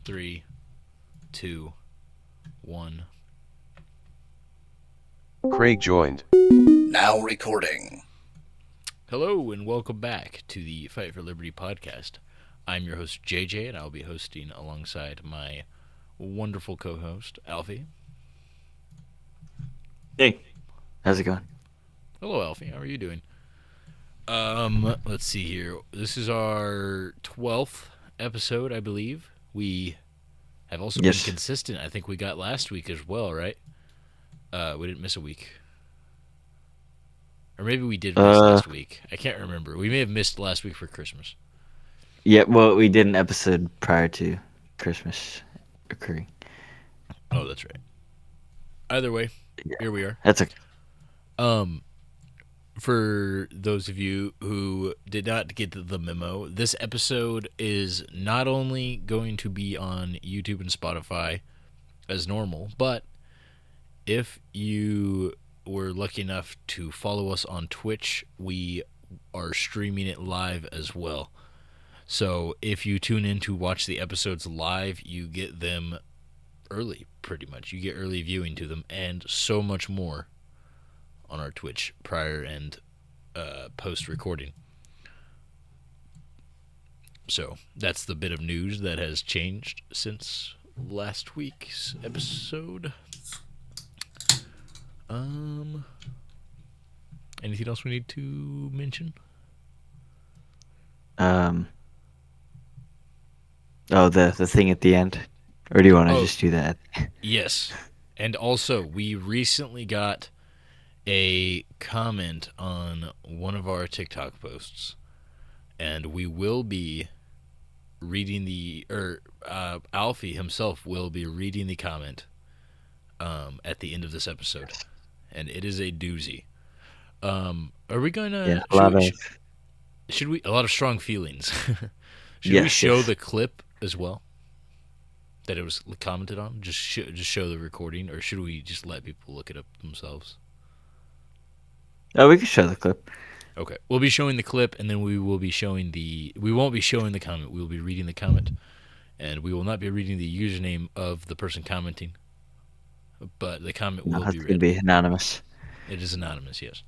3, 2, 1. Craig joined. Now recording. Hello and welcome back to the Fight for Liberty podcast. I'm your host JJ, and I'll be hosting alongside my wonderful co-host Alfie. Hey, how's it going? Hello, Alfie. How are you doing? Let's see here. This is our 12th episode, I believe. We have also been consistent. I think we got last week as well, right? We didn't miss a week. Or maybe we did miss last week. I can't remember. We may have missed last week for Christmas. Yeah, well, we did an episode prior to Christmas occurring. Oh, that's right. Either way, here we are. That's okay. For those of you who did not get the memo, this episode is not only going to be on YouTube and Spotify as normal, but if you were lucky enough to follow us on Twitch, we are streaming it live as well. So if you tune in to watch the episodes live, you get them early, pretty much. You get early viewing to them and so much more on our Twitch prior and post recording. So that's the bit of news that has changed since last week's episode. Anything else we need to mention? The thing at the end, or do you want to just do that? Yes, and also we recently got a comment on one of our TikTok posts, and we will be reading Alfie himself will be reading the comment at the end of this episode, and it is a doozy. Are we going to... Should we... A lot of strong feelings. Should we show the clip as well that it was commented on? Just show the recording, or should we just let people look it up themselves? Oh, we can show the clip. Okay. We'll be showing the clip, and then we will be showing the... We won't be showing the comment. We will be reading the comment, and we will not be reading the username of the person commenting, but the comment will be read. It's going to be anonymous. It is anonymous, yes.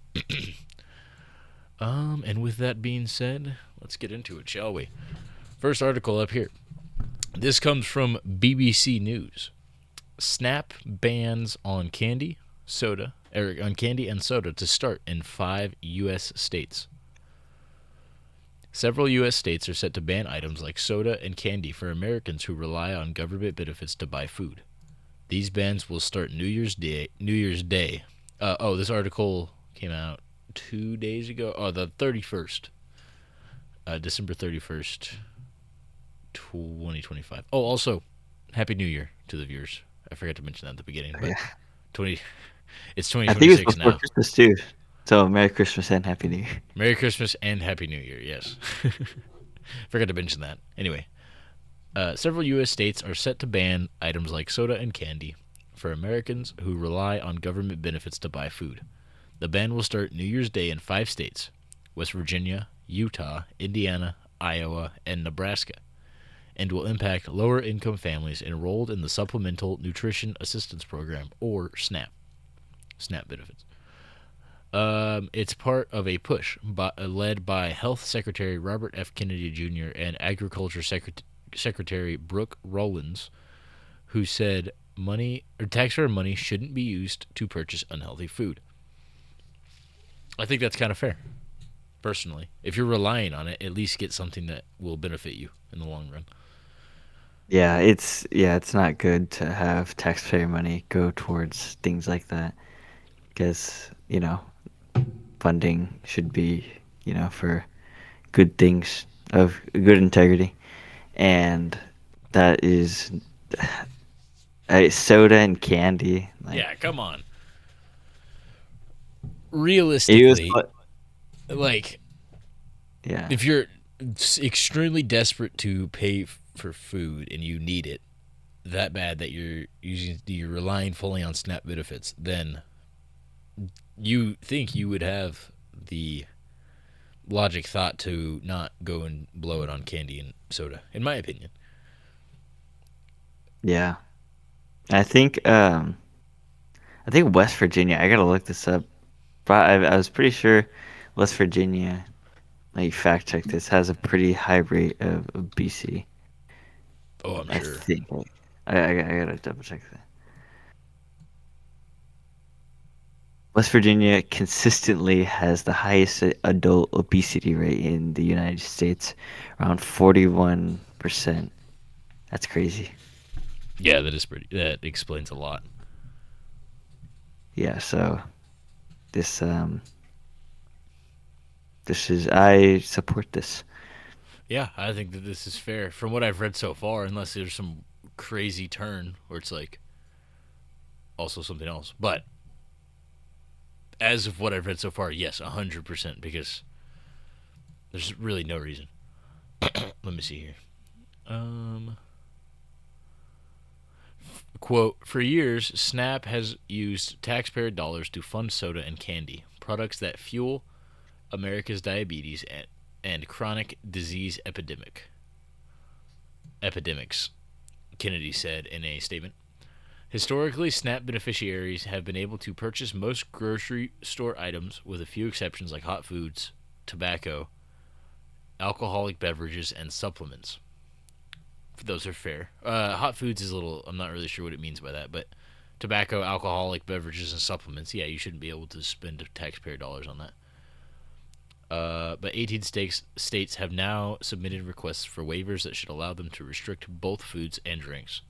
And with that being said, let's get into it, shall we? First article up here. This comes from BBC News. Snap bans on candy and soda to start in 5 U.S. states. Several U.S. states are set to ban items like soda and candy for Americans who rely on government benefits to buy food. These bans will start New Year's Day. This article came out 2 days ago. Oh, the 31st. December 31st, 2025. Oh, also, Happy New Year to the viewers. I forgot to mention that at the beginning. But it's 2026 now. I think it's before Christmas, too. So, Merry Christmas and Happy New Year. Merry Christmas and Happy New Year, yes. Forgot to mention that. Anyway, several U.S. states are set to ban items like soda and candy for Americans who rely on government benefits to buy food. The ban will start New Year's Day in 5 states: West Virginia, Utah, Indiana, Iowa, and Nebraska, and will impact lower-income families enrolled in the Supplemental Nutrition Assistance Program, or SNAP. SNAP benefits. It's part of a push led by Health Secretary Robert F. Kennedy Jr. and Agriculture Secretary Brooke Rollins, who said taxpayer money shouldn't be used to purchase unhealthy food. I think that's kind of fair, personally. If you're relying on it, at least get something that will benefit you in the long run. Yeah, it's not good to have taxpayer money go towards things like that, because funding should be for good things of good integrity, and that is soda and candy. Yeah, come on. Realistically, if you're extremely desperate to pay for food and you need it that bad that you're relying fully on SNAP benefits, then you think you would have the logic thought to not go and blow it on candy and soda, in my opinion. Yeah. I think I think West Virginia. I gotta look this up. But I was pretty sure West Virginia. Like fact check this has a pretty high rate of obesity. Oh, I'm I sure. think. I gotta double check that. West Virginia consistently has the highest adult obesity rate in the United States, around 41%. That's crazy. Yeah, that is pretty. That explains a lot. Yeah, so this this is I support this. Yeah, I think that this is fair from what I've read so far, unless there's some crazy turn where it's like also something else. But as of what I've read so far, yes, 100% because there's really no reason. Let me see here. Um, Quote, for years, SNAP has used taxpayer dollars to fund soda and candy, products that fuel America's diabetes and chronic disease epidemics, Kennedy said in a statement. Historically, SNAP beneficiaries have been able to purchase most grocery store items, with a few exceptions like hot foods, tobacco, alcoholic beverages, and supplements. Those are fair. Hot foods is a little. I'm not really sure what it means by that, but tobacco, alcoholic beverages, and supplements. Yeah, you shouldn't be able to spend taxpayer dollars on that. But 18 states have now submitted requests for waivers that should allow them to restrict both foods and drinks.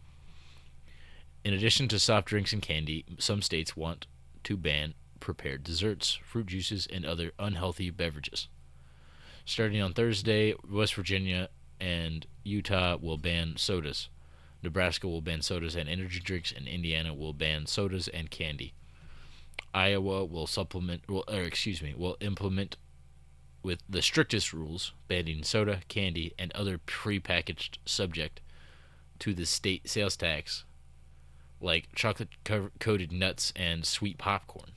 In addition to soft drinks and candy, some states want to ban prepared desserts, fruit juices, and other unhealthy beverages. Starting on Thursday, West Virginia and Utah will ban sodas. Nebraska will ban sodas and energy drinks, and Indiana will ban sodas and candy. Iowa will implement with the strictest rules, banning soda, candy, and other prepackaged subject to the state sales tax, like chocolate coated nuts and sweet popcorn,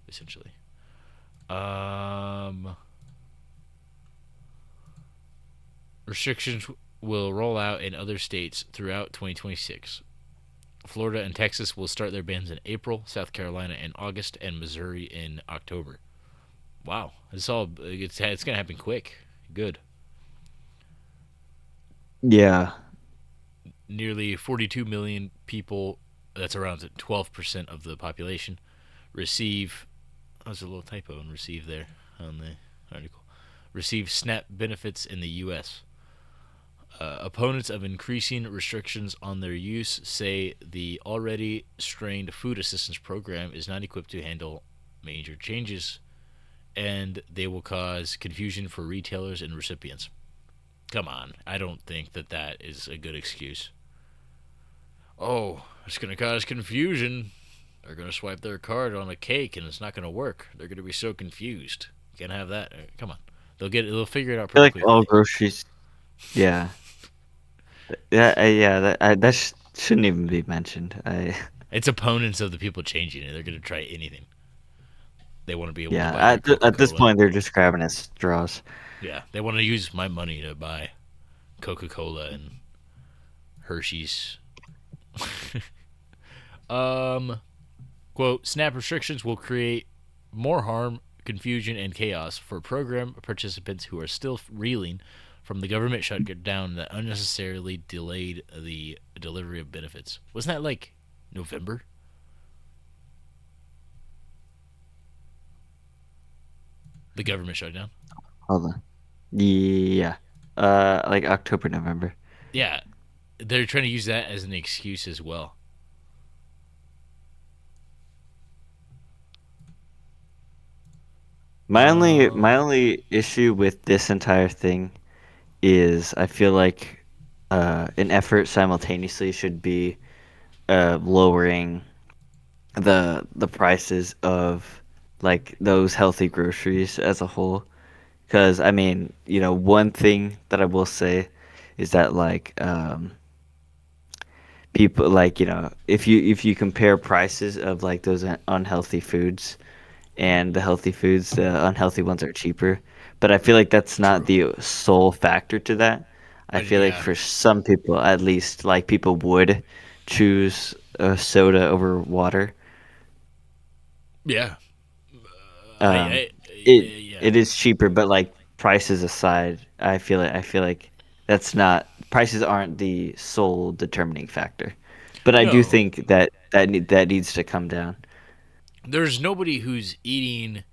essentially. Um, Restrictions will roll out in other states throughout 2026. Florida and Texas will start their bans in April, South Carolina in August, and Missouri in October. Wow, it's gonna happen quick. Good. Yeah. Nearly 42 million people. That's around 12% of the population receive. Oh, there's a little typo in receive there on the article. Receive SNAP benefits in the U.S. Opponents of increasing restrictions on their use say the already strained food assistance program is not equipped to handle major changes, and they will cause confusion for retailers and recipients. Come on, I don't think that that is a good excuse. Oh, it's going to cause confusion. They're going to swipe their card on a cake and it's not going to work. They're going to be so confused. You can't have that. Come on. They'll figure it out I feel pretty like all quickly. groceries. Yeah. That shouldn't even be mentioned. I It's opponents of the people changing it. They're going to try anything. They want to be able to yeah. buy their Coca At this Cola. point, they're just grabbing at straws. Yeah, they want to use my money to buy Coca Cola and Hershey's. um, Quote, SNAP restrictions will create more harm, confusion, and chaos for program participants who are still reeling from the government shutdown that unnecessarily delayed the delivery of benefits. Wasn't that like November? The government shutdown? Hold on. Yeah. Like October, November. Yeah, they're trying to use that as an excuse as well. My only issue with this entire thing is I feel like an effort simultaneously should be lowering the prices of like those healthy groceries as a whole. Because I mean, one thing that I will say is that like people like if you compare prices of like those unhealthy foods and the healthy foods, the unhealthy ones are cheaper. But I feel like that's not True. the sole factor to that. I feel like Yeah, for some people, at least, like people would choose a soda over water. yeah. Um, it Yeah. it is cheaper, but like prices aside, I feel like that's not prices aren't the sole determining factor. But I do No, think that needs to come down. there's nobody who's eating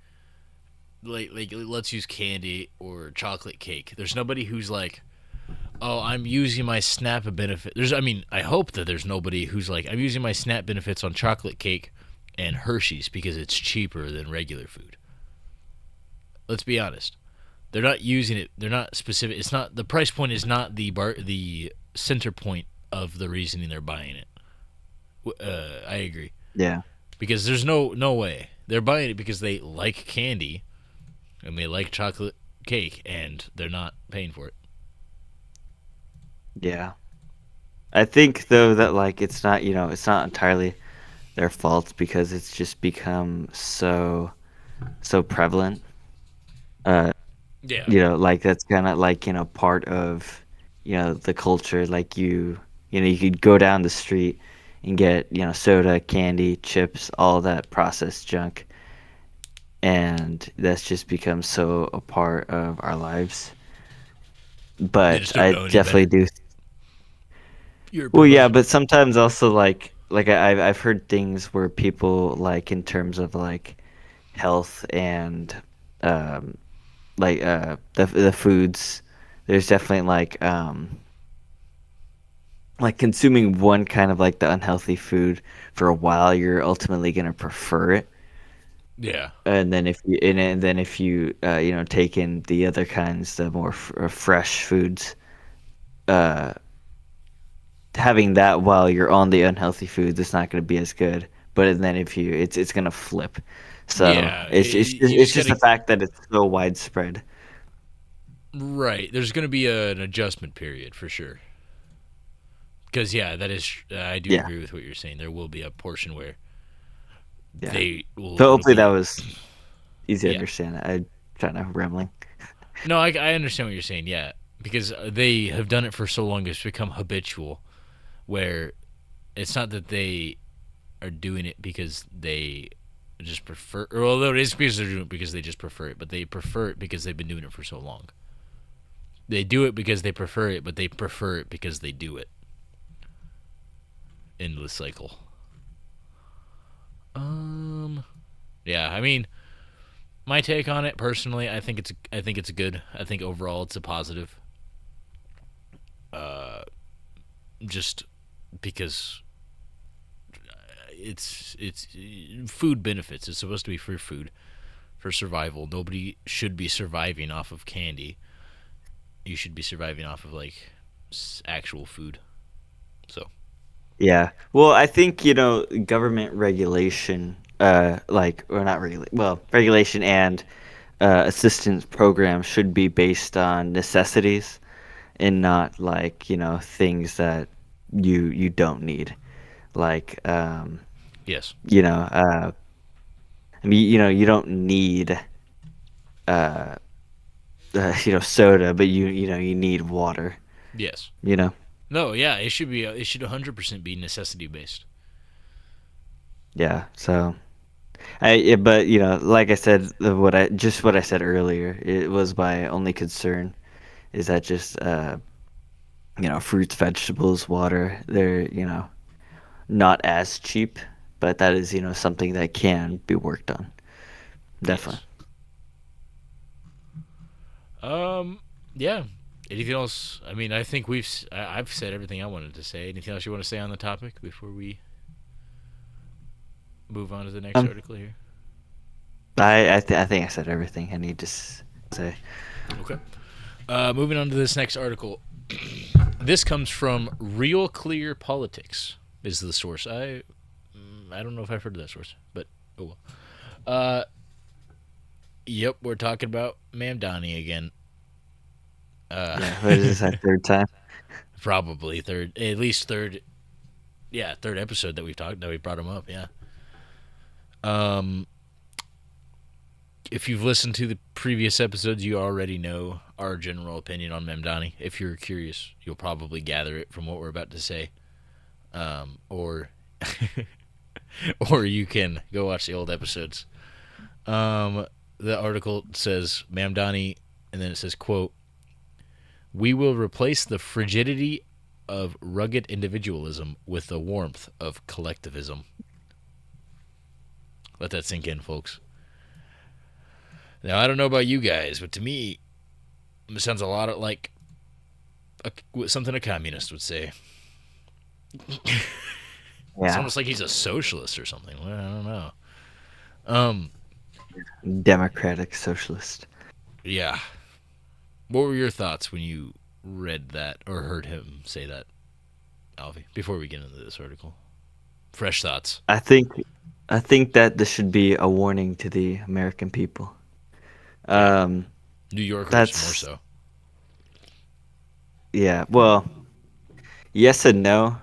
let's use candy or chocolate cake. There's nobody who's like, oh, I'm using my SNAP benefit. I mean, I hope that there's nobody who's like, I'm using my SNAP benefits on chocolate cake and Hershey's because it's cheaper than regular food. Let's be honest. They're not using it. They're not specific. It's not the price point is not the center point of the reasoning they're buying it. I agree Yeah. because there's no way they're buying it because they like candy and they like chocolate cake and they're not paying for it. Yeah. I think though that like it's not, it's not entirely their fault because it's just become so prevalent. Uh, Yeah. like that's kind of like, part of, the culture. Like you could go down the street and get, soda, candy, chips, all that processed junk, and that's just become so a part of our lives. They But just don't I know any definitely better. do. You're Well, yeah, promoting. but sometimes also like I've heard things where people like in terms of like health and um like the foods, there's definitely like consuming one kind of like the unhealthy food for a while, you're ultimately gonna prefer it. Yeah. And then if you take in the other kinds, the more fresh foods, uh having that while you're on the unhealthy foods, it's not going to be as good. But then if you, it's going to flip. So Yeah. it's You just just the gotta. fact that it's so widespread. Right. There's gonna be an adjustment period for sure. Because yeah, that is. I do Yeah, agree with what you're saying. There will be a portion where yeah. they will. So It'll hopefully that be. was easy to Yeah. understand. I trying to rambling. No, I understand what you're saying. Yeah, because they have done it for so long, it's become habitual. Where it's not that they are doing it because they just prefer. Or although it is because they're doing it because they just prefer it, but they prefer it because they've been doing it for so long. They do it because they prefer it, but they prefer it because they do it. Endless cycle. Um. Yeah. I mean, my take on it personally, I think it's good. I think overall it's a positive. Uh, just because it's food benefits. It's supposed to be for food, for survival. Nobody should be surviving off of candy. You should be surviving off of like actual food. So Yeah. Well, I think, government regulation, like, or not regulate, well, regulation and assistance programs should be based on necessities and not like, things that you don't need. Like, yes, you know, uh, I mean, you don't need, uh, soda, but you need water, yes, you know? no, yeah. It should be. It should 100% be necessity based. Yeah. So, yeah, but, like I said, what I said earlier, it was my only concern is that just, fruits, vegetables, water, they're, not as cheap, but that is, something that can be worked on. Definitely. Yes. Um. Yeah. Anything else? I mean, I think I've said everything I wanted to say. Anything else you want to say on the topic before we move on to the next Um, article here? I think I said everything I need to say. Okay. Moving on to this next article. This comes from Real Clear Politics. Is the source? I don't know if I've heard of that source, but oh well. Uh, yep, we're talking about Ma'am Donnie again. Uh, Yeah, what is this, that third time? probably third, at least third. Yeah, third episode that we brought him up. Yeah. Um, if you've listened to the previous episodes, you already know our general opinion on Mamdani. If you're curious, you'll probably gather it from what we're about to say, or or you can go watch the old episodes. The article says Mamdani, and then it says, "quote We will replace the frigidity of rugged individualism with the warmth of collectivism." Let that sink in, folks. Now, I don't know about you guys, but to me, it sounds a lot like something a communist would say. It's Yeah, almost like he's a socialist or something. Well, I don't know. Um, democratic socialist. yeah. What were your thoughts when you read that or heard him say that, Alfie? Before we get into this article, fresh thoughts. I think I think that this should be a warning to the American people. Yeah, Um, New Yorkers more that's so. yeah. Well, yes and no.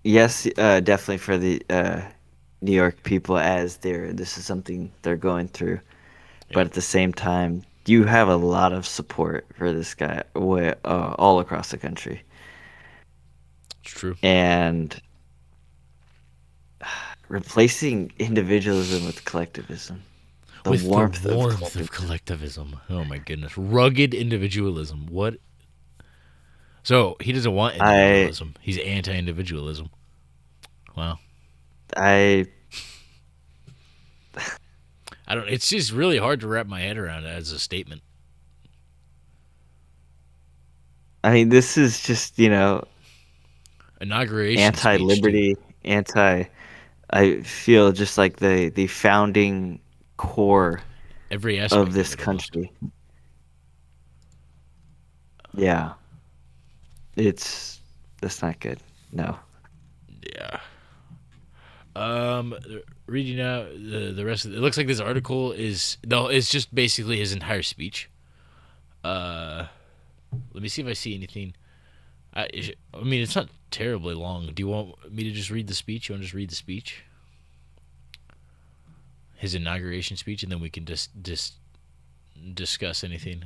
Yes, definitely for the New York people, as this is something they're going through. Yeah, But at the same time, you have a lot of support for this guy all across the country, it's true. and replacing individualism with collectivism, the With the warmth of warmth of collectivism. collectivism. Oh my goodness, rugged individualism. What? So he doesn't want I individualism. He's anti-individualism. Wow. I I don't. It's just really hard to wrap my head around it as a statement. I mean, this is just Inauguration speech too. anti-liberty, anti. I feel just like the founding core Every of aspect of this it almost. country. Yeah, that's not good. No. Yeah. Um, reading now the rest of it looks like this article is no, it's just basically his entire speech. Uh, Let me see if I see anything. I mean, it's not terribly long. Do you want me to just read the speech? You want to just read the speech? His inauguration speech, and then we can just discuss anything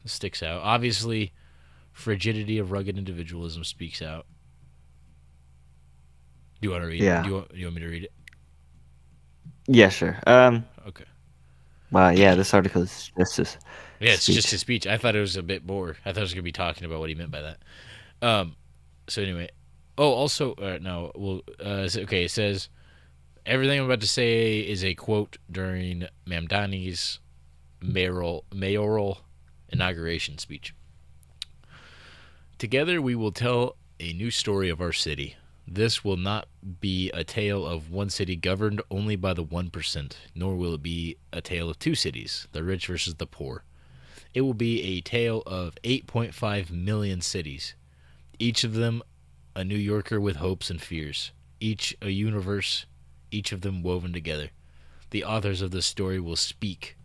that sticks out. Obviously, frigidity of rugged individualism speaks out. Do you want to read? Yeah. Do you want me to read it? Yeah, sure. Okay. Well, yeah, this article is just his Yeah, it's just speech. his speech. I thought it was a bit more. I thought I was gonna be talking about what he meant by that. Um. So anyway, oh, also, no. Well, okay. It says everything I'm about to say is a quote during Mamdani's mayoral inauguration speech. Together, we will tell a new story of our city. This will not be a tale of one city governed only by the 1%, nor will it be a tale of two cities, the rich versus the poor. It will be a tale of 8.5 million cities, each of them a New Yorker with hopes and fears, each a universe, each of them woven together. The authors of this story will speak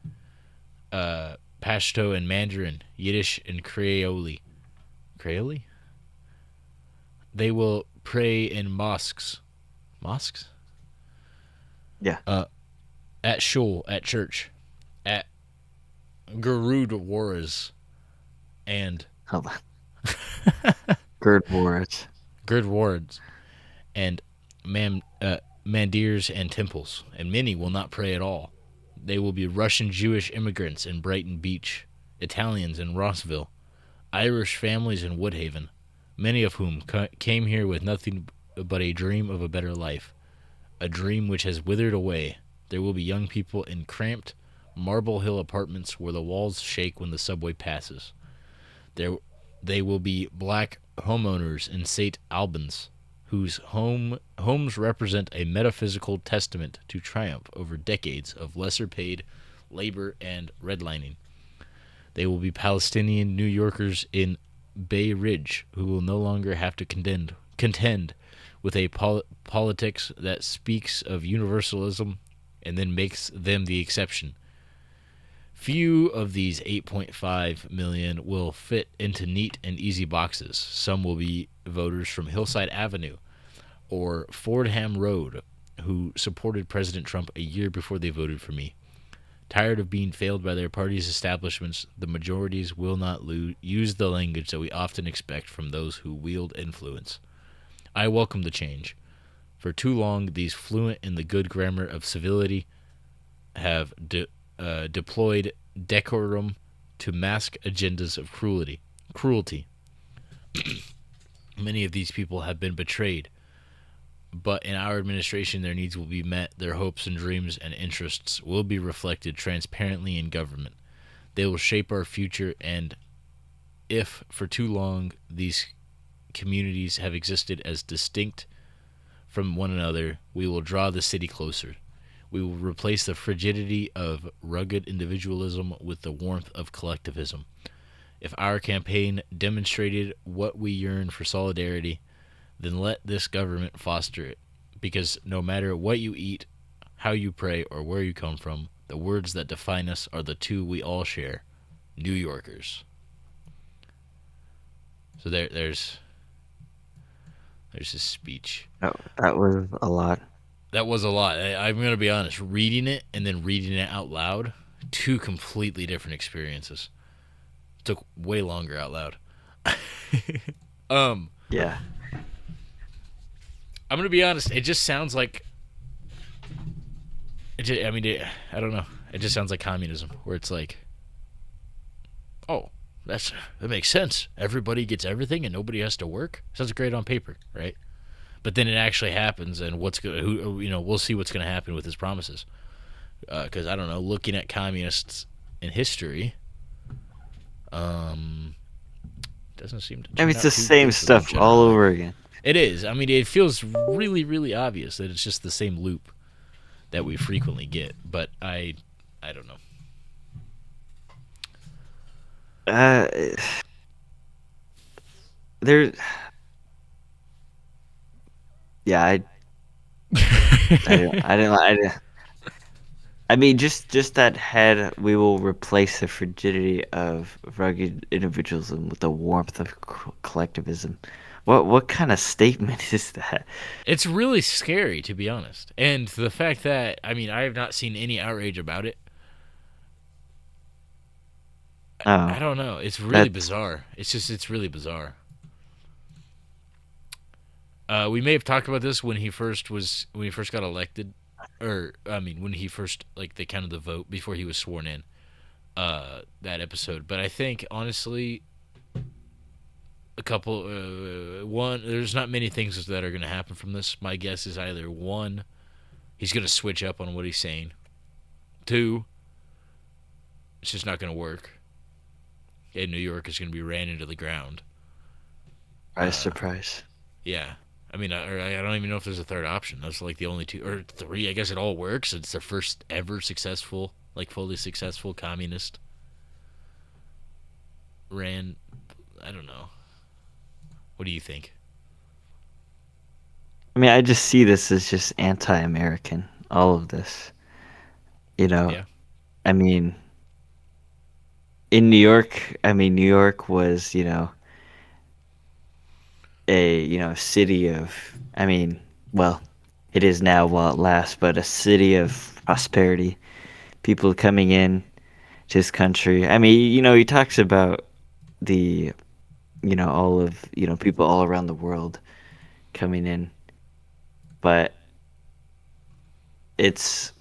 Pashto and Mandarin, Yiddish and Creole. Creole? They will pray in mosques. Mosques? Yeah. At shul, at church, at Gurudwaras, and Hold on. Gerd Warrant. Gurdwaras, and mandirs and temples, and many will not pray at all. They will be Russian Jewish immigrants in Brighton Beach, Italians in Rossville, Irish families in Woodhaven, many of whom came here with nothing but a dream of a better life, a dream which has withered away. There will be young people in cramped Marble Hill apartments where the walls shake when the subway passes. There, they will be black homeowners in St. Albans, whose homes represent a metaphysical testament to triumph over decades of lesser paid labor and redlining. They will be Palestinian New Yorkers in Bay Ridge who will no longer have to contend with a politics that speaks of universalism and then makes them the exception. Few of these 8.5 million will fit into neat and easy boxes. Some will be voters from Hillside Avenue or Fordham Road who supported President Trump a year before they voted for me. Tired of being failed by their party's establishments, the majorities will not use the language that we often expect from those who wield influence. I welcome the change. For too long, these fluent in the good grammar of civility have deployed decorum to mask agendas of cruelty. Many of these people have been betrayed, but in our administration, their needs will be met, their hopes and dreams and interests will be reflected transparently in government. They will shape our future, and if for too long these communities have existed as distinct from one another, we will draw the city closer. We will replace the frigidity of rugged individualism with the warmth of collectivism. If our campaign demonstrated what we yearn for solidarity, then let this government foster it. Because no matter what you eat, how you pray, or where you come from, the words that define us are the two we all share: New Yorkers. So there's his speech. That was a lot. That was a lot. I'm going to be honest. Reading it and then reading it out loud, two completely different experiences. Took way longer out loud. Yeah. I'm going to be honest. It just sounds like. I don't know. It just sounds like communism, where it's like, oh, that makes sense. Everybody gets everything and nobody has to work. Sounds great on paper, right? But then it actually happens, and we'll see what's going to happen with his promises. Because I don't know, looking at communists in history, doesn't seem to. I mean, it's the same stuff all over again. It is. I mean, it feels really, really obvious that it's just the same loop that we frequently get. But I don't know. There. Yeah, I mean, just that head. We will replace the frigidity of rugged individualism with the warmth of collectivism. What kind of statement is that? It's really scary, to be honest. And the fact that, I mean, I have not seen any outrage about it. I Oh, don't know. It's really that's bizarre. It's really bizarre. We may have talked about this when he first got elected, or I mean, when he first, like, they counted the vote before he was sworn in. That episode, but I think honestly, a couple, one, there's not many things that are going to happen from this. My guess is either one, he's going to switch up on what he's saying. Two, it's just not going to work. And New York is going to be ran into the ground. surprise. Yeah. I mean, I don't even know if there's a third option. That's like the only two, or three. I guess it all works. It's the first ever successful, like fully successful communist ran. I don't know. What do you think? I mean, I just see this as just anti-American. All of this, you know. Yeah. I mean, in New York, New York was, a city of. Well, it is now while it lasts, but a city of prosperity. People coming in to his country. I mean, he talks about the, all of, people all around the world coming in, but it's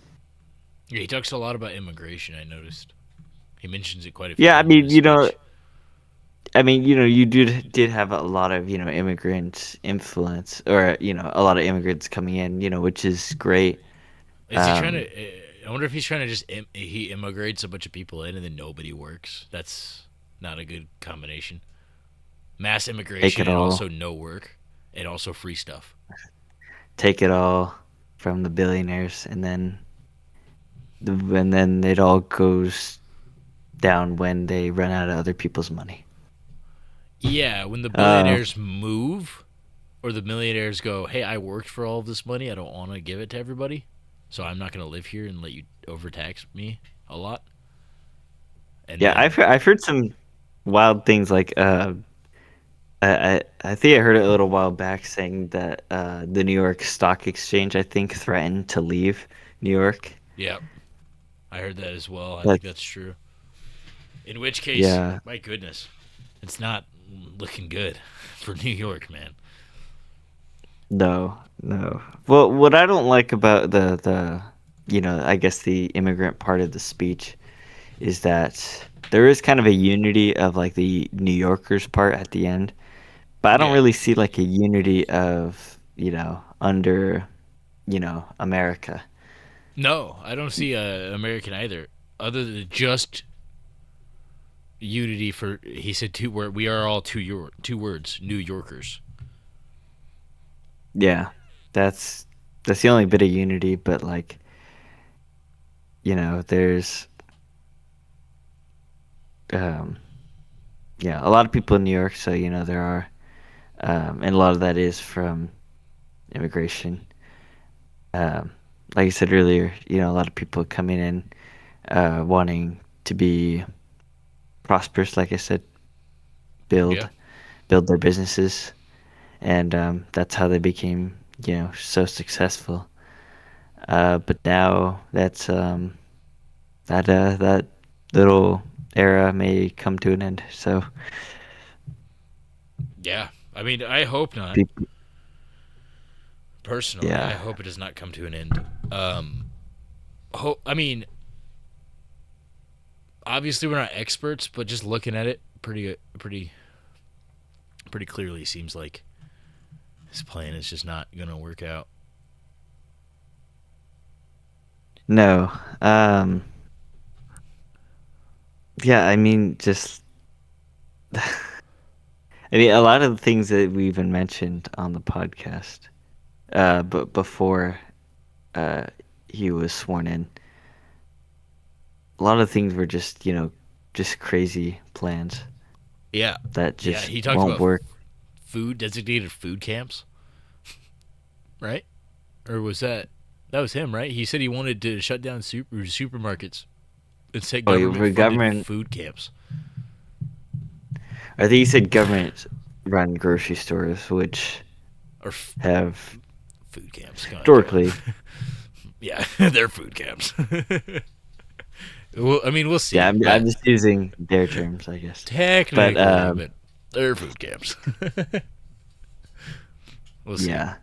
Yeah, he talks a lot about immigration. I noticed he mentions it quite a few yeah. I times in mean, his speech. You did have a lot of immigrant influence, or a lot of immigrants coming in, which is great. Is he trying Um, to? I wonder if he's trying to just he immigrates a bunch of people in and then nobody works. That's not a good combination. Mass take immigration it and all, also no work and also free stuff. take it all from the billionaires, and then it all goes down when they run out of other people's money. Yeah, when the Uh, billionaires move, or the millionaires go, "Hey, I worked for all of this money. I don't want to give it to everybody, so I'm not going to live here and let you overtax me a lot." And yeah, then, I've heard some wild things like I think I heard it a little while back saying that the New York Stock Exchange, I think, threatened to leave New York. yeah, I heard that as well. I think That's that's true. In which case, yeah. my goodness, it's not looking good for New York, man. No, no. Well, what I don't like about I guess the immigrant part of the speech is that there is kind of a unity of like the New Yorkers part at the end, but I don't Yeah. really see like a unity of, under, America. No, I don't see American either. Other than just unity for, he said we are all two words, New Yorkers. Yeah. That's that's the only bit of unity, but like, there's um yeah, a lot of people in New York, so there are and a lot of that is from immigration. Um, like I said earlier, a lot of people coming in wanting to be prosperous, like I said, Yeah. build build their businesses, and that's how they became, so successful. But now that little era may come to an end. So Yeah. I mean, I hope not. people, Personally, I yeah, hope it does not come to an end. I mean, obviously we're not experts, but just looking at it, pretty clearly seems like this plan is just not gonna work out. no, yeah. I mean, just I mean, a lot of the things that we even mentioned on the podcast, but before uh, he was sworn in, a lot of things were just, just crazy plans Yeah. that Yeah. just He talked won't about work. designated food camps, right? Or was that was him, right? He said he wanted to shut down supermarkets and set Oh, government funded government, food camps. I think he said government run grocery stores, which Or have food camps. Come on. historically, Yeah, they're food camps. Well, I mean, we'll yeah, see. I'm But just using their terms, I guess. But technically, but they're food camps. We'll see. yeah,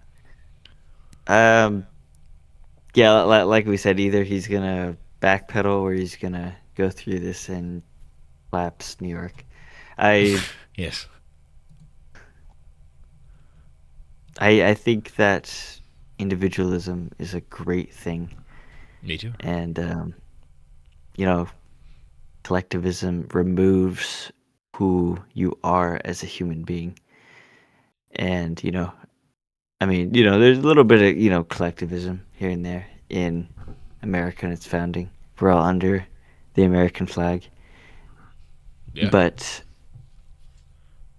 um, yeah, like we said, either he's gonna backpedal or he's gonna go through this and collapse New York. I Yes, I think that individualism is a great thing, me too. and you know, collectivism removes who you are as a human being. And I mean, there's a little bit of collectivism here and there in America and its founding. We're all under the American flag, Yeah, but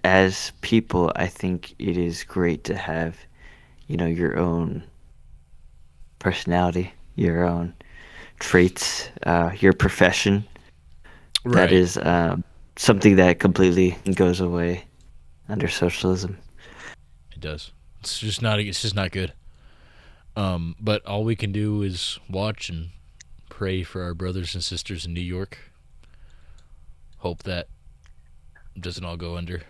as people, I think it is great to have your own personality, your own traits, your profession. That right. is something that completely goes away under socialism. It does. It's just not. It's just not good. But all we can do is watch and pray for our brothers and sisters in New York. Hope that doesn't all go under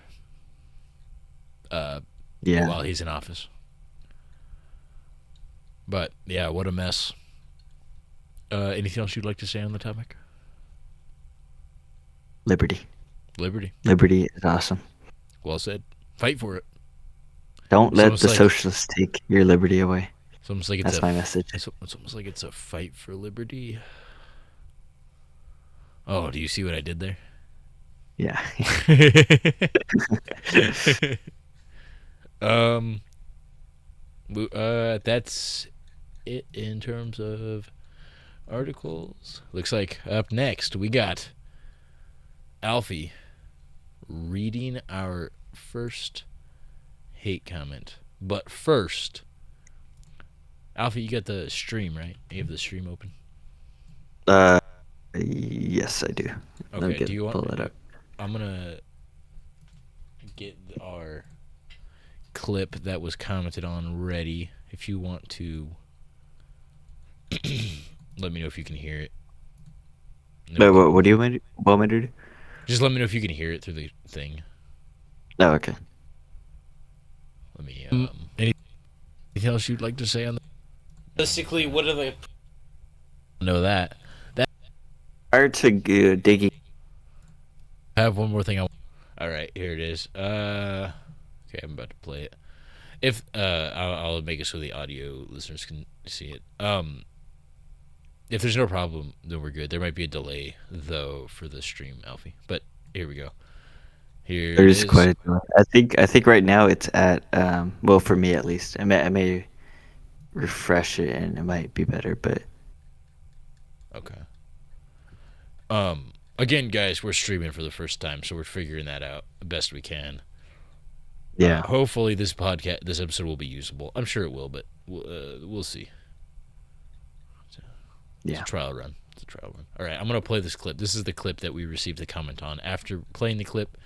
uh, Yeah, while he's in office. But yeah, what a mess. Anything else you'd like to say on the topic? liberty. Liberty. Liberty is awesome. Well said. Fight for it. Don't It's let almost the like socialists take your liberty away. it's almost like That's my message. it's almost like it's a fight for liberty. Oh, do you see what I did there? Yeah. um, that's it in terms of articles. Looks like up next we got Alfie reading our first hate comment. But first, Alfie, you got the stream, right? You have the stream open. uh, yes, I do. Let me Okay. Do you want? pull that up. I'm gonna get our clip that was commented on ready. If you want to, let me know if you can hear it. No But problem. what do you want me to do? Just let me know if you can hear it through the thing. Oh, okay. Let me. Anything else you'd like to say on that? Realistically, what are the know that? That Prior to digging, I have one more thing. All right, here it is. Okay, I'm about to play it. If I'll make it so the audio listeners can see it. If there's no problem, then we're good. There might be a delay though for the stream, Alfie. But here we go. Here it there's is. quite a delay. I think right now it's at well, for me at least. I may refresh it and it might be better, but Okay. Again, guys, we're streaming for the first time, so we're figuring that out the best we can. yeah. Hopefully, this episode will be usable. I'm sure it will, but we'll see. It's a Yeah. trial run. It's a trial run. All right, I'm gonna play this clip. This is the clip that we received the comment on. After playing the clip,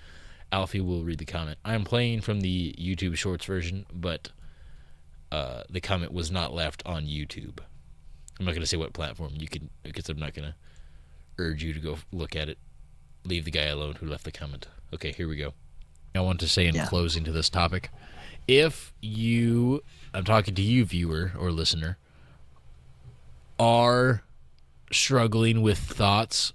Alfie will read the comment. I'm playing from the YouTube Shorts version, but the comment was not left on YouTube. I'm not gonna say what platform you can, because I'm not gonna urge you to go look at it. Leave the guy alone who left the comment. Okay, here we go. I want to say in Yeah. closing to this topic, if you, I'm talking to you, viewer or listener, are struggling with thoughts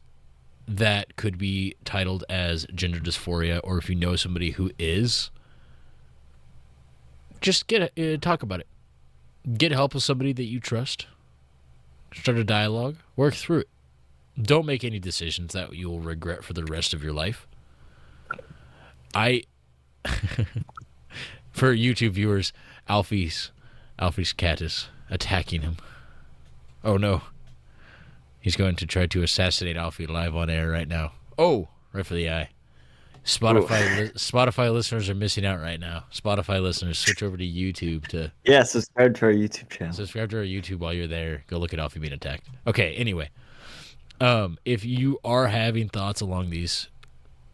that could be titled as gender dysphoria, or if you know somebody who is, just talk about it. Get help with somebody that you trust. Start a dialogue. Work through it. Don't make any decisions that you'll regret for the rest of your life. For YouTube viewers, Alfie's cat is attacking him. Oh no. He's going to try to assassinate Alfie live on air right now. Oh, right for the eye. Spotify listeners are missing out right now. Spotify listeners, switch over to YouTube to Yeah, subscribe to our YouTube channel. subscribe to our YouTube while you're there. Go look at Alfie being attacked. Okay, anyway. If you are having thoughts along these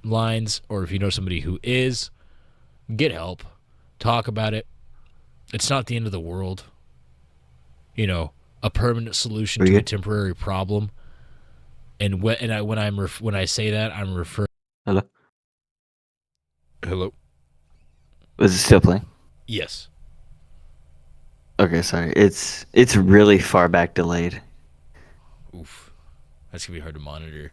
lines, or if you know somebody who is, get help. Talk about it. It's not the end of the world. You know, a permanent solution Are you to a good? temporary problem. And when I say that, I'm referring. Hello. Hello. Was it still playing? Yes. Okay, sorry. It's really far back delayed. Oof. That's gonna be hard to monitor.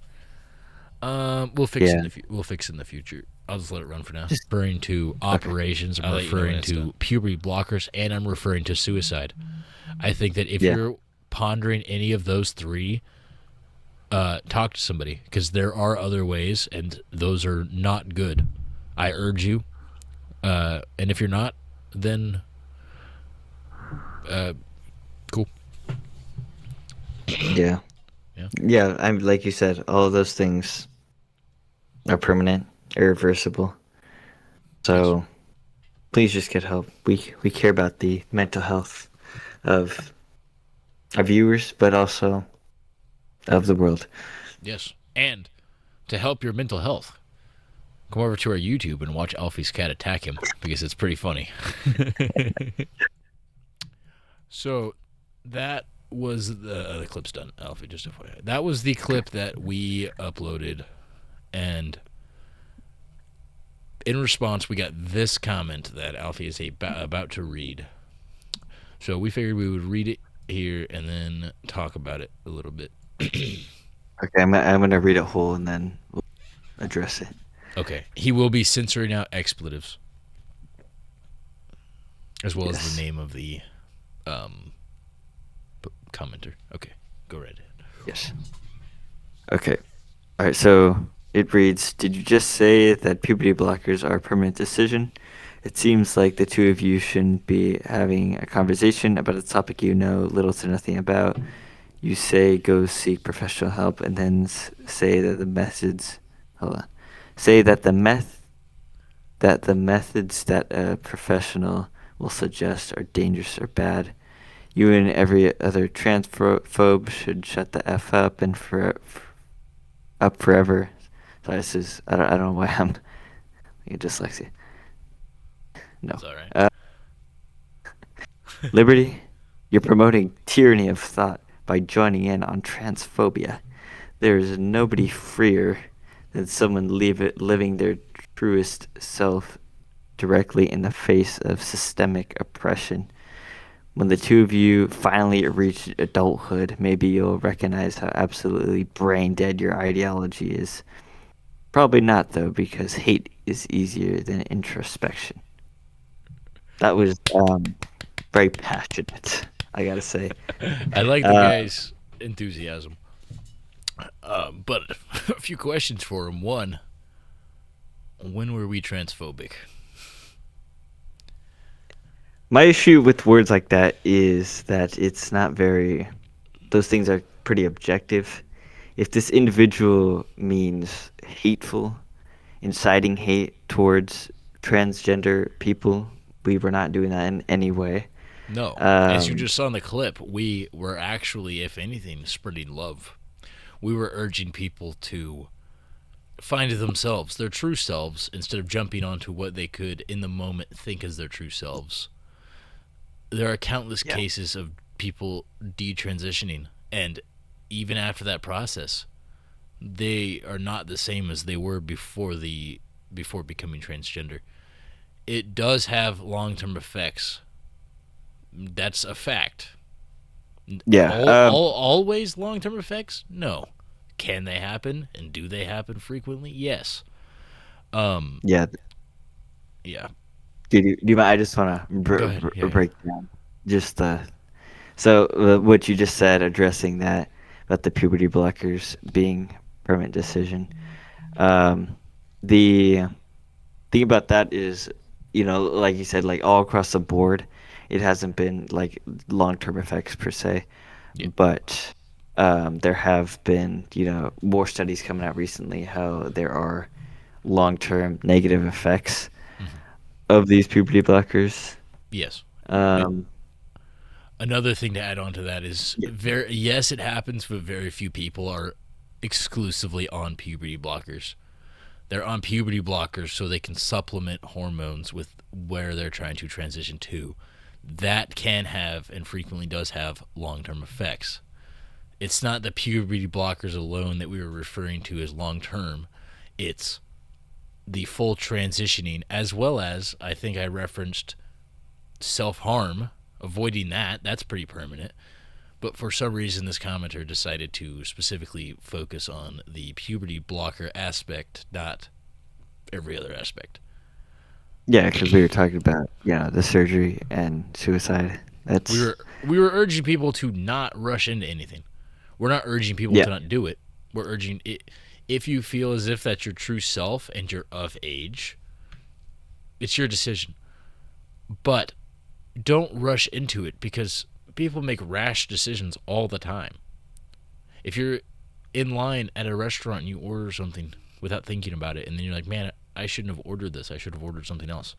We'll fix it Yeah. we'll fix it in the future. I'll just let it run for now. Just Referring to okay. operations, I'm I'll let you know when referring it's to done. puberty blockers, and I'm referring to suicide. I think that if Yeah. you're pondering any of those three, talk to somebody, because there are other ways, and those are not good. I urge you. And if you're not, then cool. Yeah. Yeah. Yeah, I'm like you said, all of those things are permanent, irreversible. So please just get help. We care about the mental health of our viewers, but also of the world. Yes. And to help your mental health, come over to our YouTube and watch Alfie's cat attack him, because it's pretty funny. So that was the clip's done, Alfie. Just FYI, that was the clip that we uploaded, and in response, we got this comment that Alfie is about to read. So we figured we would read it here and then talk about it a little bit. Okay, I'm gonna read it whole and then we'll address it. Okay, he will be censoring out expletives, as well as the name of the commenter. Okay, go right ahead. Yes. Okay. All right. So it reads: Did you just say that puberty blockers are a permanent decision? It seems like the two of you shouldn't be having a conversation about a topic you know little to nothing about. You say go seek professional help, and then say that the methods. Hold on. Say that the methods that a professional will suggest are dangerous or bad. You and every other transphobe should shut the f up and up forever. Sorry, this is I don't know why I'm dyslexia. No. It's all right. Liberty, you're promoting tyranny of thought by joining in on transphobia. there is nobody freer than someone living their truest self directly in the face of systemic oppression. When the two of you finally reach adulthood, maybe you'll recognize how absolutely brain dead your ideology is. Probably not, though, because hate is easier than introspection. That was very passionate, I gotta say. I like the Uh, guy's enthusiasm. But a few questions for him. One, when were we transphobic? my issue with words like that is that it's not very. Those things are pretty objective. If this individual means hateful, inciting hate towards transgender people, we were not doing that in any way. No. As you Um, just saw in the clip, we were actually, if anything, spreading love. We were urging people to find themselves, their true selves, instead of jumping onto what they could, in the moment, think as their true selves. There are countless yeah. cases of people detransitioning, and even after that process, they are not the same as they were before becoming transgender. It does have long-term effects. That's a fact. Yeah. Always long-term effects? No. Can they happen, and do they happen frequently? Yes. Um. Yeah. Yeah. Do you mind? I just want to Go ahead. Yeah. Yeah. break down just so what you just said, addressing that about the puberty blockers being permanent decision. Um, the thing about that is, like you said, like all across the board, it hasn't been like long-term effects per se, Yeah. but there have been, more studies coming out recently how there are long-term negative effects Mm-hmm. of these puberty blockers. Yes. Um, Another thing to add on to that is yeah, very yes, it happens, but very few people are exclusively on puberty blockers. They're on puberty blockers so they can supplement hormones with where they're trying to transition to. That can have and frequently does have long-term effects. It's not the puberty blockers alone that we were referring to as long-term. It's the full transitioning, as well as I think I referenced self-harm, avoiding that. That's pretty permanent. But for some reason, this commenter decided to specifically focus on the puberty blocker aspect, not every other aspect. yeah, because we were talking about, the surgery and suicide. We That's were we were urging people to not rush into anything. We're not urging people yeah, to not do it. We're urging it if you feel as if that's your true self and you're of age, it's your decision. But don't rush into it because people make rash decisions all the time. If you're in line at a restaurant and you order something without thinking about it, and then you're like, man, I shouldn't have ordered this. I should have ordered something else.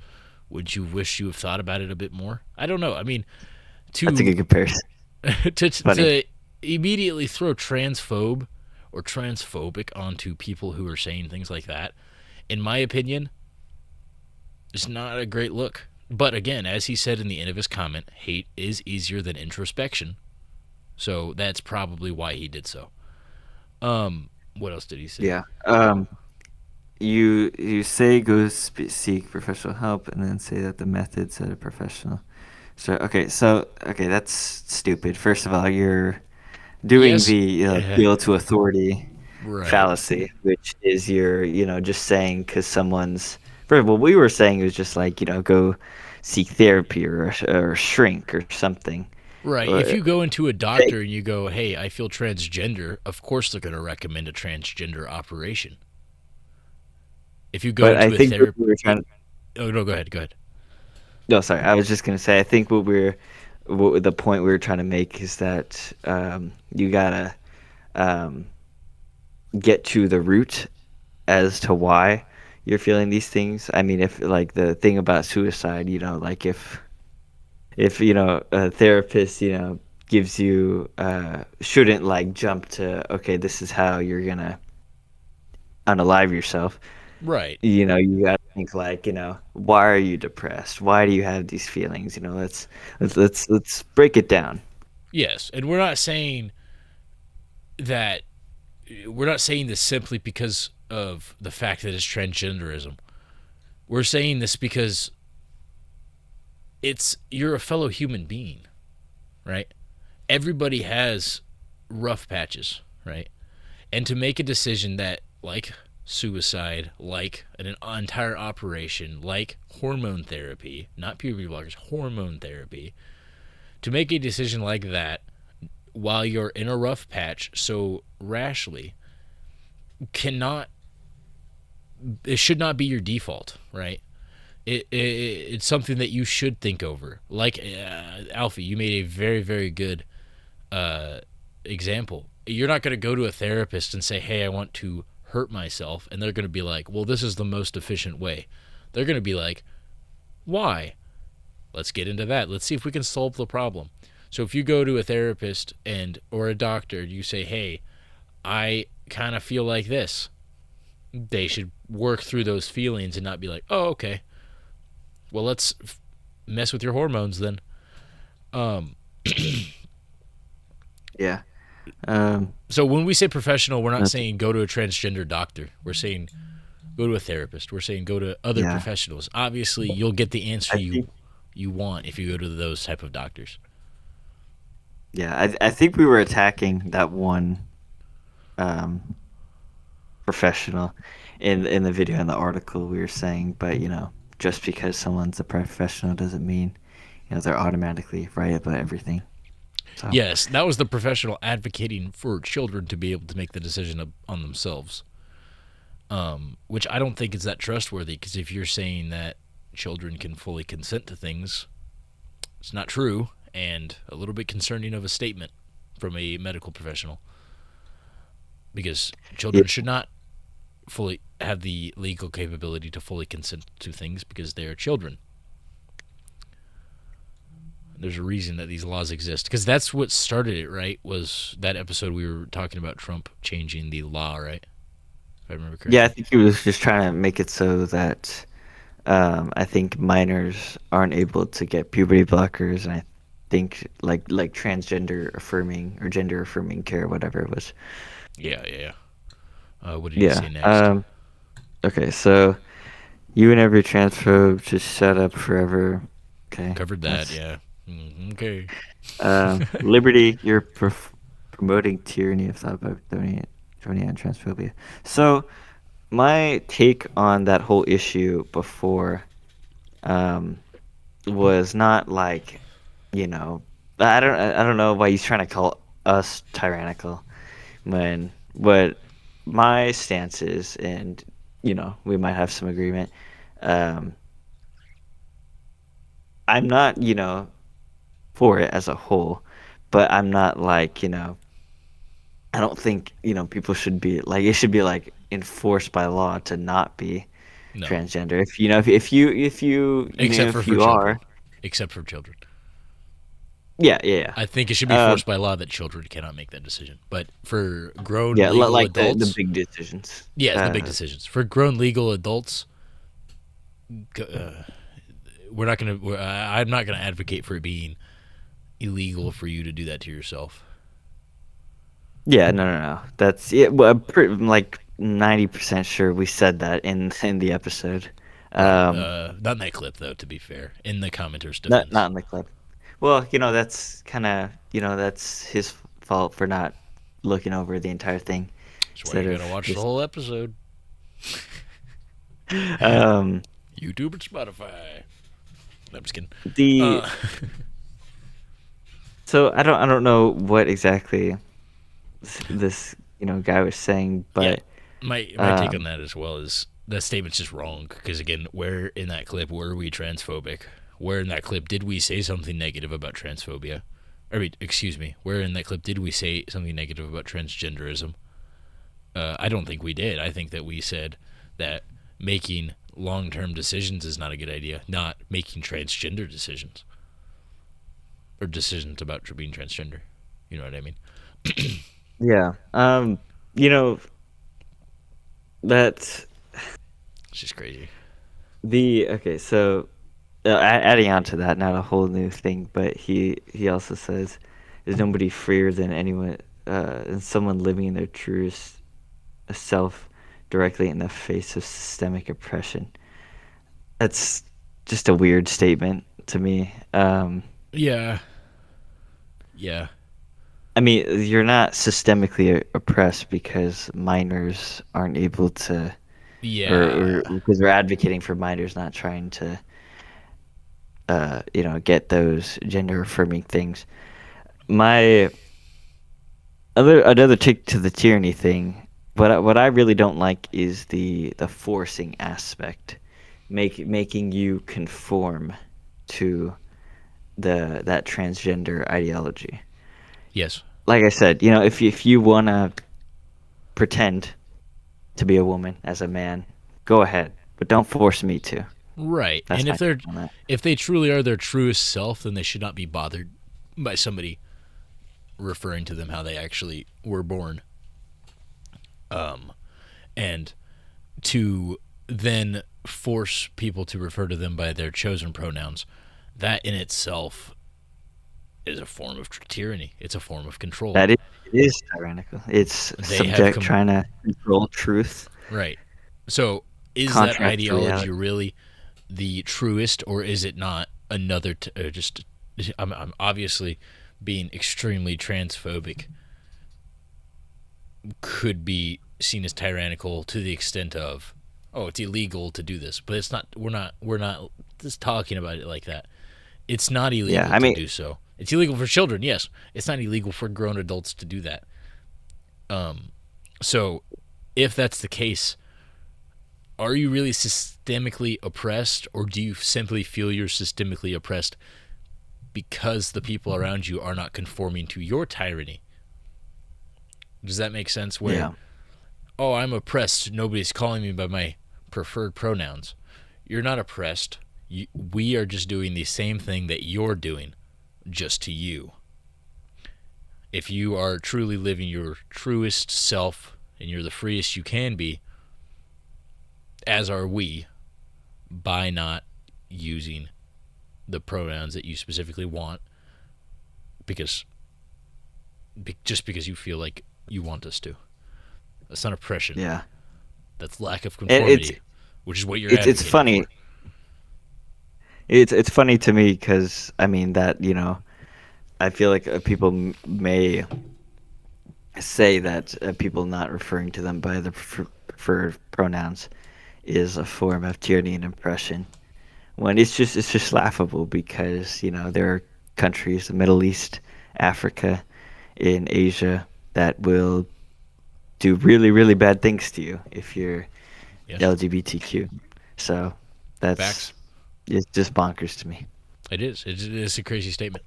Would you wish you have thought about it a bit more? I don't know. I mean, that's a to good comparison. Funny. to immediately throw transphobe or transphobic onto people who are saying things like that, in my opinion, is not a great look. But again, as he said in the end of his comment, hate is easier than introspection. So that's probably why he did so. What else did he say? Yeah. You say go seek professional help, and then say that the methods that a professional. So that's stupid. First of all, you're doing Yes. the appeal to authority Right. fallacy, which is you're just saying because someone's. First of all, what we were saying was just like go seek therapy or shrink or something. Right. If Uh, you go into a they- doctor and you go, hey, I feel transgender, of course they're going to recommend a transgender operation. If you go But I into a think what therapy. we were trying. Oh, no, go ahead. Go ahead. No, sorry. I was just gonna say. I think what the point we were trying to make is that you gotta um, get to the root as to why you're feeling these things. I mean, if like the thing about suicide, like if a therapist, gives you shouldn't like jump to okay, this is how you're gonna unalive yourself. Right. You gotta think like, why are you depressed? Why do you have these feelings? Let's break it down. Yes. And we're not saying that we're not saying this simply because of the fact that it's transgenderism. We're saying this because you're a fellow human being, right? Everybody has rough patches, right? And to make a decision that, like suicide, like an entire operation, like hormone therapy, not puberty blockers, hormone therapy, to make a decision like that while you're in a rough patch so rashly cannot, it should not be your default, right? It's something that you should think over. Like Alfie, you made a very, very good example. You're not going to go to a therapist and say, hey, I want to hurt myself. And they're going to be like, well, this is the most efficient way. They're going to be like, why? Let's get into that. Let's see if we can solve the problem. So if you go to a therapist and or a doctor, you say, hey, I kind of feel like this. They should work through those feelings and not be like, oh, okay. Well, let's mess with your hormones then. Um, Yeah. so when we say professional, we're not That's, saying go to a transgender doctor. We're saying go to a therapist. We're saying go to other yeah. professionals. Obviously, you'll get the answer I you think you want if you go to those type of doctors. yeah. I think we were attacking that one um, professional in the video and the article we were saying, but just because someone's a professional doesn't mean they're automatically right about everything. So Yes, that was the professional advocating for children to be able to make the decision on themselves. Which I don't think is that trustworthy because if you're saying that children can fully consent to things, it's not true and a little bit concerning of a statement from a medical professional because yeah, children should not fully have the legal capability to fully consent to things because they are children. There's a reason that these laws exist because that's what started it, right? Was that episode we were talking about Trump changing the law, right? If I remember yeah. I correctly. think he was just trying to make it so that I think minors aren't able to get puberty blockers, and I think like transgender affirming or gender affirming care, whatever it was. Yeah, yeah, yeah. What did he Yeah. say next? Okay. So you and every transphobe just shut up forever. Okay. Covered that, That's yeah. Okay. liberty. You're promoting tyranny. I've thought about donating on transphobia. So my take on that whole issue before um, was not like, you know, I don't know why he's trying to call us tyrannical when what my stance is, and we might have some agreement. Um, I'm not, for it as a whole, but I'm not like, I don't think, people should be like it should be like enforced by law to not be No, transgender. If you except for if for you children. are, Except for children. yeah, yeah, I think it should be yeah. forced by law that children cannot make that decision. But for grown Yeah, legal like the adults, big decisions. yeah, the big decisions. For grown legal adults, uh, we're not gonna. I'm not gonna advocate for it being illegal for you to do that to yourself. Yeah, no. That's yeah. Well, I'm like 90% sure we said that in the episode. Right. Um, Not in that clip though. To be fair, in the commenter's not defense, in the clip. Well, that's kind of that's his fault for not looking over the entire thing that's why instead you of gotta watch the just whole episode. um YouTube and Spotify. No, I'm just kidding. the Uh, so I don't know what exactly this guy was saying, yeah, but my take on um that as well is that statement's just wrong. Because again, where in that clip were we transphobic? Where in that clip did we say something negative about transphobia? I mean, excuse me. Where in that clip did we say something negative about transgenderism? I don't think we did. I think that we said that making long-term decisions is not a good idea. Not making transgender decisions or decisions about being transgender. You know what I mean? yeah. You know that It's just crazy. the okay, so adding on to that, not a whole new thing, but he also says, "Is nobody freer than anyone? and someone living their truest self directly in the face of systemic oppression. That's just a weird statement to me. Yeah. Yeah. I mean, you're not systemically oppressed because minors aren't able to, or Yeah. because we're advocating for minors not trying to, get those gender affirming things. My another take to the tyranny thing. What I really don't like is the forcing aspect, making you conform to that transgender ideology. Yes. Like I said, if you wanna pretend to be a woman as a man, go ahead, but don't force me to. Right. That's And my take on that. if they truly are their truest self, then they should not be bothered by somebody referring to them how they actually were born. And to then force people to refer to them by their chosen pronouns, that in itself is a form of tyranny. It's a form of control. It is tyrannical. It's They have subject trying to control truth, right. So is that contrast to ideology reality. really the truest, or is it not another? Just I'm obviously being extremely transphobic could be seen as tyrannical to the extent of, oh, it's illegal to do this, but it's not. We're not just talking about it like that. It's not Yeah, illegal I to mean, do so. It's illegal for children, yes. It's not illegal for grown adults to do that. So, if that's the case, are you really systemically oppressed, or do you simply feel you're systemically oppressed because the people around you are not conforming to your tyranny? Does that make sense? Where, yeah, oh, I'm oppressed, nobody's calling me by my preferred pronouns. You're not oppressed. We are just doing the same thing that you're doing, just to you. If you are truly living your truest self and you're the freest you can be, as are we, by not using the pronouns that you specifically want, because just because you feel like you want us to. That's not oppression. yeah. That's lack of It, it's conformity, which is what you're it's advocating funny. for. It's funny to me because I mean that I feel like people may say that people not referring to them by the preferred pronouns is a form of tyranny and oppression. When it's just laughable because there are countries, the Middle East, Africa, in Asia that will do really really bad things to you if you're Yes, LGBTQ. So facts. that's it's just bonkers to me. It is. It is a crazy statement.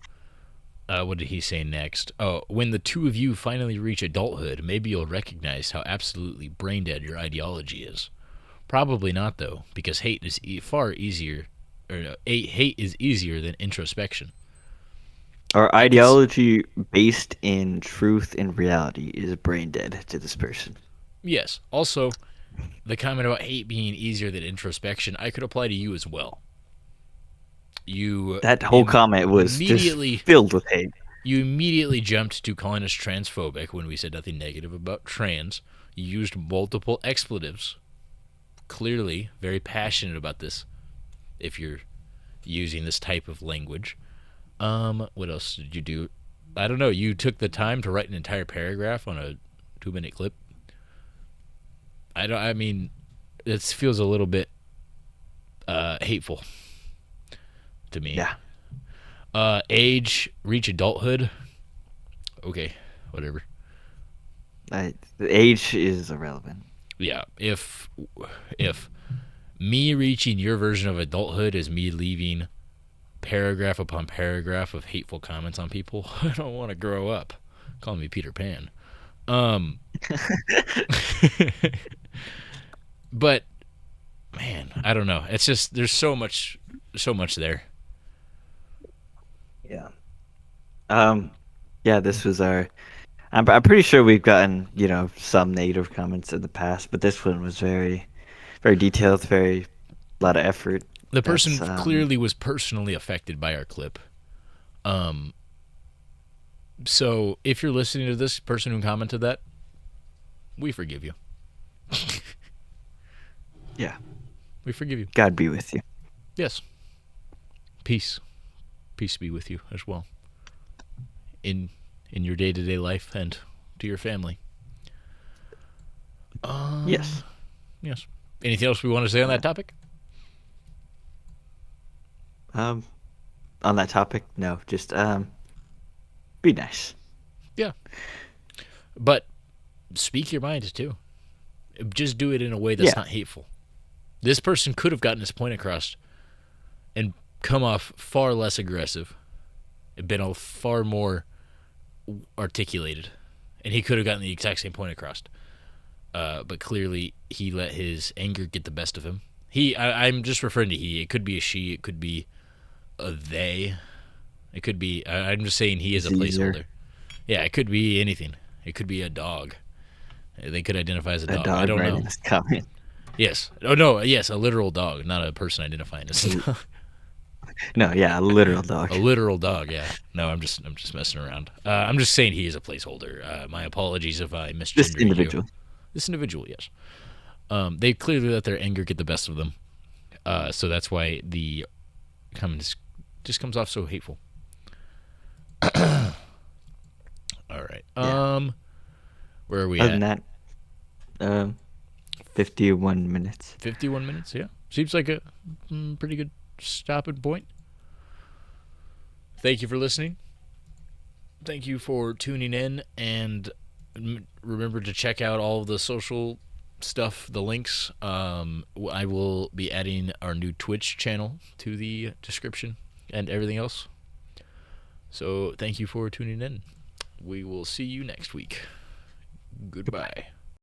What did he say next? Oh, when the two of you finally reach adulthood, maybe you'll recognize how absolutely brain dead your ideology is. Probably not, though, because hate is far easier, or hate is easier than introspection. Our I could, ideology based in truth and reality is brain dead to this person. yes. Also, the comment about hate being easier than introspection, I could apply to you as well. You That whole comment was just immediately filled with hate. you immediately jumped to calling us transphobic when we said nothing negative about trans. You used multiple expletives. Clearly, very passionate about this. If you're using this type of language, what else did you do? I don't know. You took the time to write an entire paragraph on a 2 minute clip. I don't. I mean, it feels a little bit hateful to me. Yeah. Reach adulthood. Okay, whatever. The age is irrelevant. Yeah, if me reaching your version of adulthood is me leaving paragraph upon paragraph of hateful comments on people, I don't want to grow up. Call me Peter Pan. Um, but man, I don't know. It's just there's so much there. Yeah. Um. Yeah. This was our. I'm pretty sure we've gotten some negative comments in the past, but this one was very very detailed, very a lot of effort. The That's person clearly was personally affected by our clip. Um, So if you're listening to this person who commented that, we forgive you. Yeah. We forgive you. God be with you. Yes. Peace. Peace be with you as well. In your day-to-day life and to your family. Yes. Yes. Anything else we want to say on that topic? On that topic, no. Just be nice. Yeah. But speak your mind too. Just do it in a way that's not hateful. This person could have gotten his point across and come off far less aggressive, been far more articulated, and he could have gotten the exact same point across. But clearly, he let his anger get the best of him. I'm just referring to he. It could be a she. It could be a they. It could be. I'm just saying he is a placeholder. Yeah, it could be anything. It could be a dog. They could identify as a dog. I don't know. This comment. Yes. Oh no. Yes, a literal dog, not a person identifying as a dog. No, yeah, a literal dog. A literal dog. Yeah. No, I'm just messing around. I'm just saying he is a placeholder. My apologies if I misgendered This individual. you. This individual, yes. They clearly let their anger get the best of them. So that's why the comment just comes off so hateful. All right. Yeah. Where are we Other at? than that, 51 minutes. 51 minutes, yeah. Seems like a pretty good stopping point. Thank you for listening. Thank you for tuning in, and remember to check out all of the social stuff, the links. I will be adding our new Twitch channel to the description and everything else. So thank you for tuning in. We will see you next week. Goodbye.